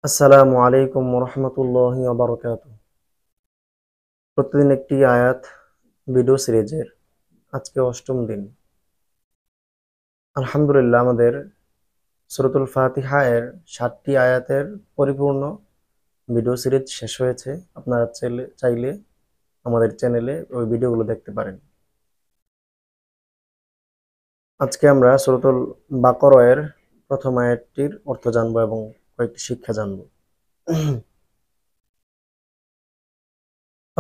আসসালামু আলাইকুম রহমতুল্লাহি বারকাতু। প্রতিদিন একটি আয়াত ভিডিও সিরিজের আজকে অষ্টম দিন। আলহামদুলিল্লাহ, আমাদের সূরাতুল ফাতিহা এর 7টি আয়াতের পরিপূর্ণ ভিডিও সিরিজ শেষ হয়েছে। আপনারা চাইলে আমাদের চ্যানেলে ওই ভিডিওগুলো দেখতে পারেন। আজকে আমরা সূরাতুল বাকারা এর প্রথম আয়াতটির অর্থ জানবো এবং কয়েকটি শিক্ষা জানবো।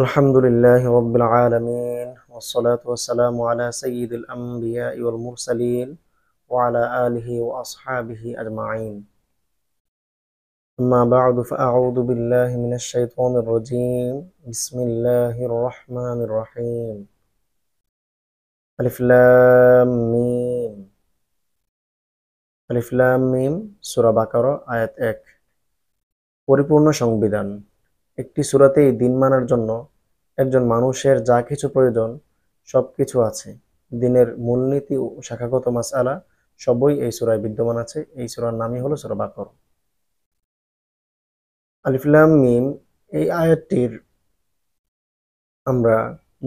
আলহামদুলিল্লাহি রাব্বিল আলামিন ওয়াসসালাতু ওয়াসসালামু আলা সাইয়্যিদিল আমবিয়াই ওয়াল মুরসালিন ওয়া আলা আলিহি ওয়া আসহাবিহি আজমাইন। আম্মা বা'দু ফাআউযু বিল্লাহি মিনাশ শাইতানির রাজীম। বিসমিল্লাহির রহমানির রহিম। আলিফ লাম মিম। আলিফ লাম মিম সূরা বাকারা আয়াত 1। পরিপূর্ণ সংবিধান। একটি সূরাতেই দিন মানার জন্য একজন মানুষের যা কিছু প্রয়োজন সবকিছু আছে। দিনের মূলনীতি ও শাখাগত মাসআলা সবই এই সূরায় বিদ্যমান আছে। এই সূরার নামই হলো সূরা বাকারা। আলিফ লাম মিম এই আয়াতটির আমরা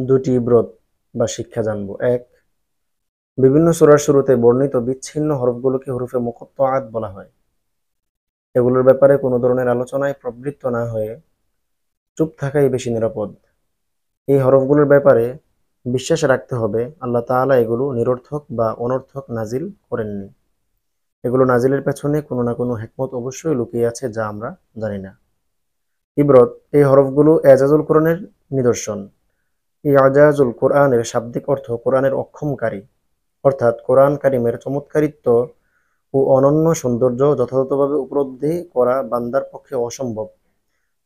দুটি ইবরত বা শিক্ষা জানব। এক, বিভিন্ন সূরার শুরুতে বর্ণিত বিচ্ছিন্ন হরফগুলোকে হুরুফে মুকাত্তাআত বলা হয়। এগুলোর ব্যাপারে কোনো ধরনের আলোচনায় প্রবৃত্ত না হয়ে চুপ থাকাই বেশি নিরাপদ। এই হরফগুলোর ব্যাপারে বিশ্বাস রাখতে হবে আল্লাহ তাআলা এগুলো নিরর্থক বা অনর্থক নাজিল করেননি। এগুলো নাজিলের পেছনে কোনো না কোনো হিকমত অবশ্যই লুকিয়ে আছে, যা আমরা জানি না। ইবরত, এই হরফগুলো এজাজুল কোরআনের নিদর্শন। ইয়াজাজুল কোরআনের শাব্দিক অর্থ কোরআনের অক্ষমকারী, অর্থাৎ কোরআন কারিমের চমৎকারিত্ব ও অনন্য সৌন্দর্য যথাযথভাবে উপলব্ধি করা বান্দার পক্ষে অসম্ভব।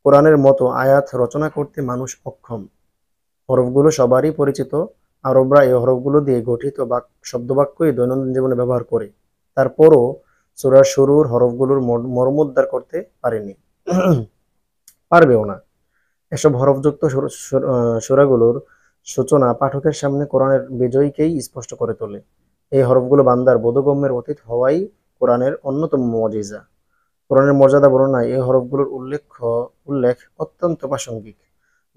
কোরআনের মতো আয়াত রচনা করতে মানুষ অক্ষম। হরফগুলো সবারই পরিচিত। আরবরা এই হরফগুলো দিয়ে গঠিত শব্দবাক্যই দৈনন্দিন জীবনে ব্যবহার করে। তারপরও সূরার শুরুর হরফগুলোর মর্মোদ্ধার করতে পারেনি, পারবেও না। এসব হরফযুক্ত সূরাগুলোর সূচনা পাঠকের সামনে কোরআনের বিজয়কেই স্পষ্ট করে তোলে। এই হরফগুলো বান্দার বোধগম্যের অতীত হওয়াই কোরআনের অন্যতম মুজিজা। কোরআনের মর্যাদা বর্ণনায় এই হরফগুলোর উল্লেখ অত্যন্ত প্রাসঙ্গিক।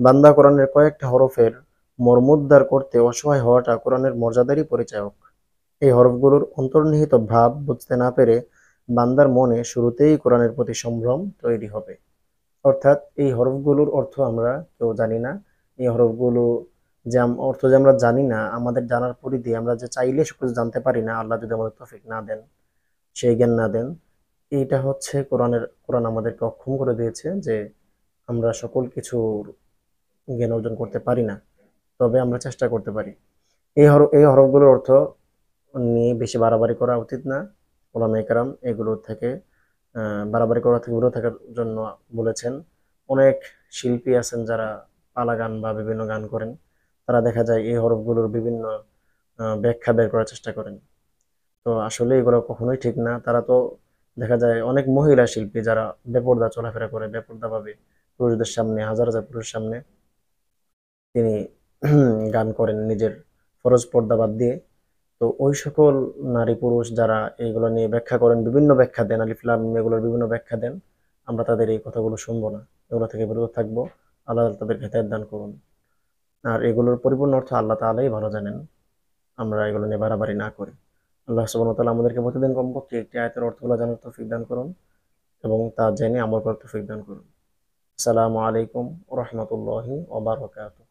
বান্দা কোরআনের কয়েকটা হরফের মর্মোদ্ধার করতে অসহায় হওয়াটা কোরআনের মর্যাদারই পরিচায়ক। এই হরফগুলোর অন্তর্নিহিত ভাব বুঝতে না পেরে বান্দার মনে শুরুতেই কোরআনের প্রতি সম্ভ্রম তৈরি হবে। অর্থাৎ এই হরফগুলোর অর্থ আমরা কেউ জানি না। এই হরফগুলো অর্থ যে আমরা জানি না, আমাদের জানার পরিধি, আমরা যে চাইলে সবকিছু জানতে পারি না, আল্লাহ যদি আমাদের তৌফিক না দেন, সেই জ্ঞান না দেন। এইটা হচ্ছে কোরআন আমাদেরকে অক্ষম করে দিয়েছে যে আমরা সকল কিছুর জ্ঞান অর্জন করতে পারি না, তবে আমরা চেষ্টা করতে পারি। এই হরফগুলোর অর্থ নিয়ে বেশি বাড়াবাড়ি করা উচিত না। ওলামায়ে কেরাম এগুলো থেকে বাড়াবাড়ি করা থেকে বিরত থাকার জন্য বলেছেন। অনেক শিল্পী আছেন যারা পালা গান বা বিভিন্ন গান করেন, তারা দেখা যায় এই হরফগুলোর বিভিন্ন ব্যাখ্যা বের করার চেষ্টা করেন। তো আসলে এগুলো কখনোই ঠিক না। তারা তো দেখা যায় অনেক মহিলা শিল্পী যারা বেপরদা চলাফেরা করে, বেপরদাভাবে পুরুষদের সামনে, হাজার হাজার পুরুষের সামনে তিনি গান করেন নিজের ফরজ পর্দা বাদ দিয়ে। তো ওই সকল নারী পুরুষ যারা এইগুলো নিয়ে ব্যাখ্যা করেন, বিভিন্ন ব্যাখ্যা দেন, আলিফ লাম মিম এগুলোর বিভিন্ন ব্যাখ্যা দেন, আমরা তাদের এই কথাগুলো শুনবো না, এগুলো থেকে বিরত থাকবো। আল্লাহ তাদেরকে হেদায়েত দান করুন। আর এগুলোর পরিপূর্ণ অর্থ আল্লাহ তাআলাই ভালো জানেন, আমরা এগুলো নিয়ে বাড়াবাড়ি না করি। আল্লাহ সুবহানাহু ওয়া তাআলা আমাদেরকে প্রতিদিন কমপক্ষে একটি আয়াতের অর্থগুলো জানার তৌফিক দান করুন এবং তা জেনে আমল করার তৌফিক দান করুন। আসসালামু আলাইকুম ওয়া রাহমাতুল্লাহি ওয়া বারাকাতুহু।